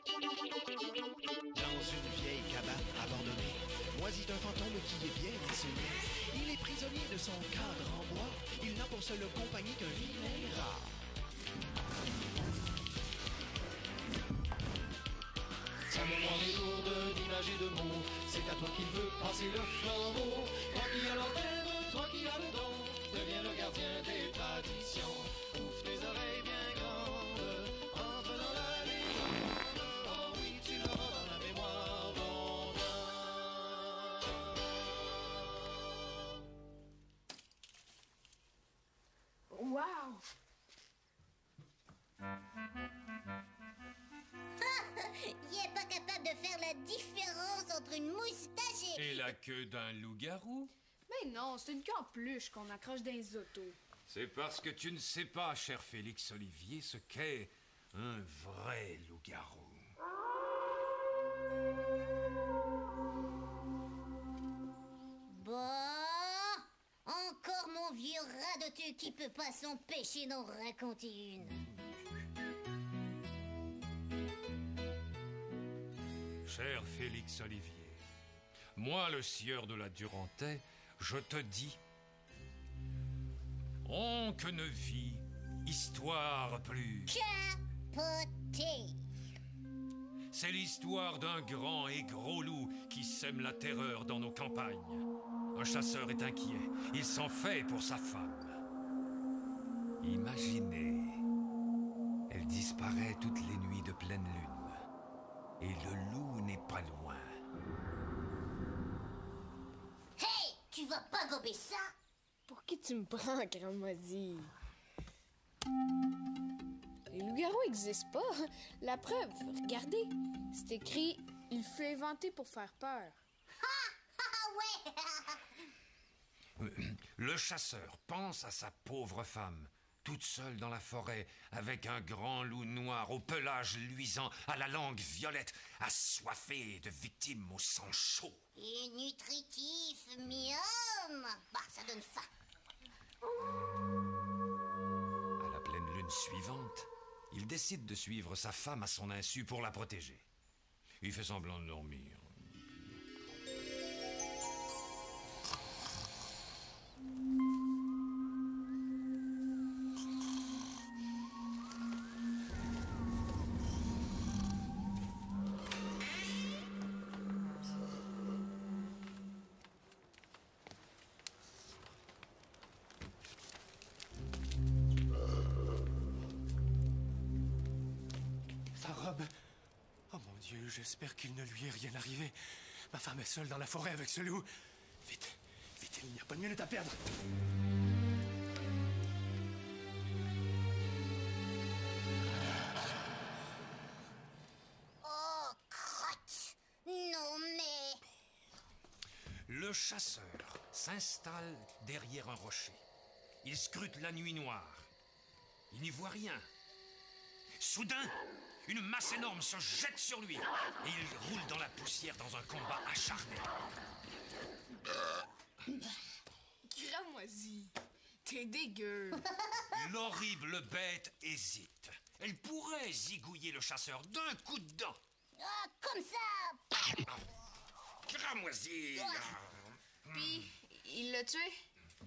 Dans une vieille cabane abandonnée, Moisi est un fantôme qui est bien isolé. Il est prisonnier de son cadre en bois. Il n'a pour seule compagnie qu'un vilain rat. Sa mémoire est lourde d'images et de mots. C'est à toi qu'il veut passer le flambeau. Toi qui as l'antenne, toi qui as le don, deviens le gardien des traditions. Ouvre tes oreilles bien grandes, entre dans la légende. Oh oui, tu l'auras dans la mémoire longtemps. Wow! Il est pas capable de faire la différence entre une moustache Et la queue d'un loup-garou? Mais non, c'est une queue en peluche qu'on accroche dans les autos. C'est parce que tu ne sais pas, cher Félix Olivier, ce qu'est un vrai loup-garou. Bon, encore mon vieux radoteux qui peut pas s'empêcher d'en raconter une. Cher Félix Olivier, moi, le sieur de la Durantaye, je te dis... On que ne vit histoire plus... Capoté. C'est l'histoire d'un grand et gros loup qui sème la terreur dans nos campagnes. Un chasseur est inquiet. Il s'en fait pour sa femme. Imaginez. Elle disparaît toutes les nuits de pleine lune. Et le loup n'est pas loin. Hey, tu vas pas gober ça? Pour qui tu me prends, Grand Moisi? Les loups-garous n'existent pas. La preuve, regardez. C'est écrit « Il fut inventé pour faire peur ». Ah ouais. Le chasseur pense à sa pauvre femme, toute seule dans la forêt, avec un grand loup noir au pelage luisant, à la langue violette, assoiffé de victimes au sang chaud. Et nutritif, miam. Bah, ça donne faim. À la pleine lune suivante, il décide de suivre sa femme à son insu pour la protéger. Il fait semblant de dormir. Sa robe. Oh mon Dieu, j'espère qu'il ne lui est rien arrivé. Ma femme est seule dans la forêt avec ce loup. Vite, vite, il n'y a pas de minute à perdre. Oh, crotte. Non mais... Le chasseur s'installe derrière un rocher. Il scrute la nuit noire. Il n'y voit rien. Soudain, une masse énorme se jette sur lui et il roule dans la poussière dans un combat acharné. Grand Moisi, t'es dégueu. L'horrible bête hésite. Elle pourrait zigouiller le chasseur d'un coup de dent. Ah, comme ça. Cramoisi! Puis, il l'a tué?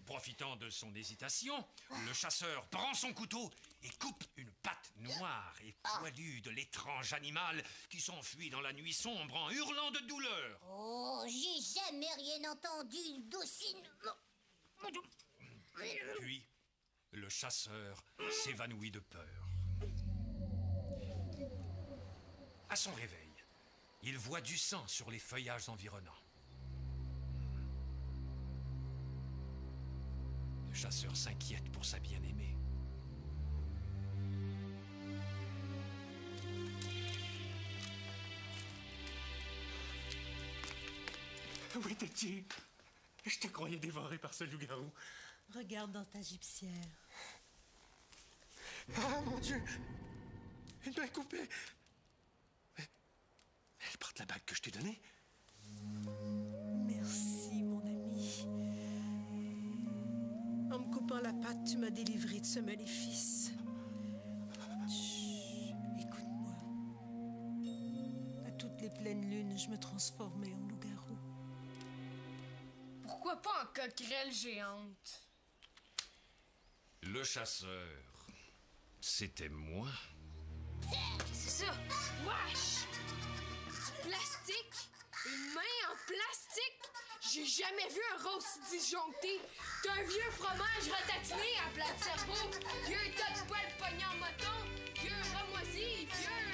Profitant de son hésitation, le chasseur prend son couteau et coupe une patte noire et poilue de l'étrange animal qui s'enfuit dans la nuit sombre en hurlant de douleur. Oh, j'ai jamais rien entendu d'aussi... Puis, le chasseur s'évanouit de peur. À son réveil, il voit du sang sur les feuillages environnants. Le chasseur s'inquiète pour sa bien-aimée. Où étais-tu? Je te croyais dévoré par ce loup-garou. Regarde dans ta gibecière. Ah, mon Dieu! Une main coupée! Mais elle porte la bague que je t'ai donnée. Merci, mon ami. En me coupant la patte, tu m'as délivré de ce maléfice. Chut, écoute-moi. toutes les pleines lunes, je me transformais en loup-garou. Pourquoi pas en coquerelle géante? Le chasseur, c'était moi. C'est ça! Wesh! Du plastique? Une main en plastique? J'ai jamais vu un rose disjoncté! T'as un vieux fromage ratatiné à plat de cerveau! Vieux tas de poils pognés en moton! Vieux ramoisi! Vieux